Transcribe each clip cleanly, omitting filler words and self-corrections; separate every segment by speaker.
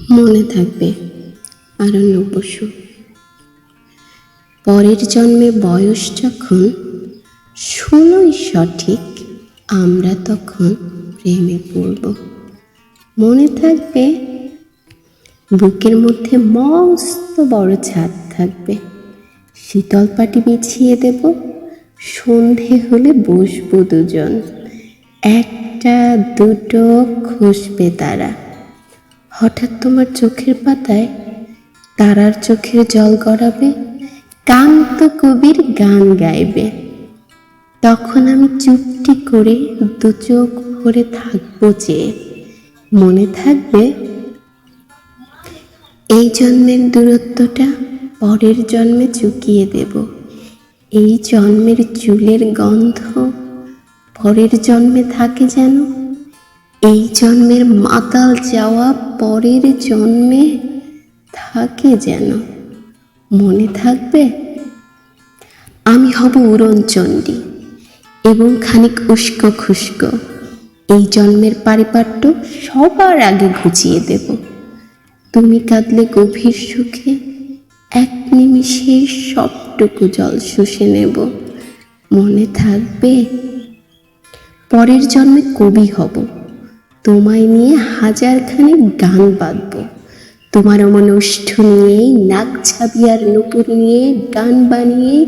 Speaker 1: মনে থাকবে আরণ্য বসু। পরের জন্মে বয়স যখন 16ই সঠিক, আমরা তখন প্রেমে পড়ব। মনে থাকবে বুকের মধ্যে মস্ত বড় ছাদ থাকবে, শীতল পাটি বিছিয়ে দেব, সন্ধে হলে বসবো দুজন, একটা দুটো খসবে তারা। হঠাৎ তোমার চোখের পাতায় তারার চোখের জল গড়াবে, কান্ত কবির গান গাইবে। তখন আমি চুপটি করে দু চোখ ভরে থাকবো চেয়ে। মনে থাকবে এই জন্মের দূরত্বটা পরের জন্মে চুকিয়ে দেব, এই জন্মের চুলের গন্ধ পরের জন্মে থাকে যেন, এই জন্মের মাতাল যাওয়া পরের জন্মে থাকে যেন। মনে থাকবে আমি হব উড়নচণ্ডী এবং খানিক উস্কো খুস্কো, এই জন্মের পারিপাট্য সবার আগে ঘুচিয়ে দেব। তুমি কাঁদলে গভীর সুখে এক নিমিষে সবটুকু জল শুষে নেব। মনে থাকবে পরের জন্মে কবি হব, তোমায় নিয়ে হাজারখানি গান বাঁধব। তোমার অমন ওষ্ঠ নিয়ে, নাক ছাবিয়ার নুপুর নিয়ে গান বানিয়ে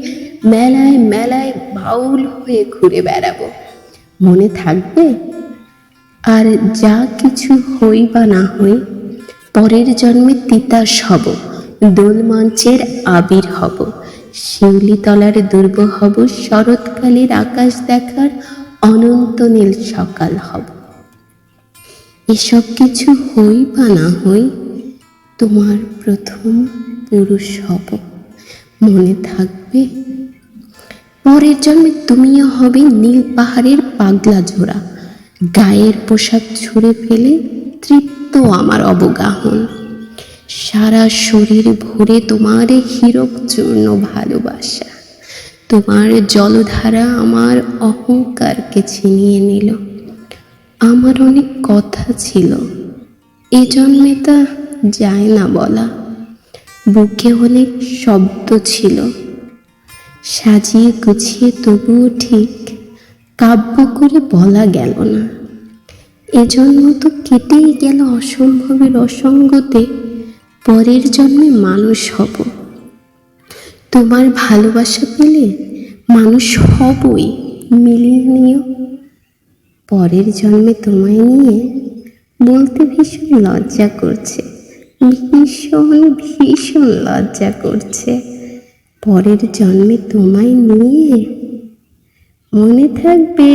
Speaker 1: মেলায় মেলায় বাউল হয়ে ঘুরে বেড়াবো। মনে থাকবে আর যা কিছু হই বা না হই, পরের জন্মে তিতাস হব, দোলমঞ্চের আবির হব, শিউলিতলার দুর্গ হব, শরৎকালের আকাশ দেখার অনন্ত নীল সকাল হব। এসব কিছু হই বা না হই, তোমার প্রথম পুরুষ হব। মনে থাকবে পরের জন্মে তুমিও হবে নীল পাহাড়ের পাগলা ঝোড়া, গায়ের পোশাক ছুঁড়ে ফেলে তৃপ্ত আমার অবগাহন। সারা শরীর ভরে তোমার হীরক চূর্ণ ভালোবাসা, তোমার জলধারা আমার অহংকারকে ছিনিয়ে নিল। আমার অনেক কথা ছিল, এ জন্মে তা যায় না বলা, বুকে অনেক শব্দ ছিল, সাজিয়ে গুছিয়ে তবুও ঠিক কাব্য করে বলা গেল না। এজন্য তো কেটেই গেল অসম্ভবের অসঙ্গতে, পরের জন্মে মানুষ হব। তোমার ভালোবাসা পেলে মানুষ হবই, মিলিয়ে নিও। পরের জন্মে তোমায় নিয়ে বলতে ভীষণ লজ্জা করছে, ভীষণ ভীষণ লজ্জা করছে। পরের জন্মে তোমায় নিয়ে মনে থাকবে।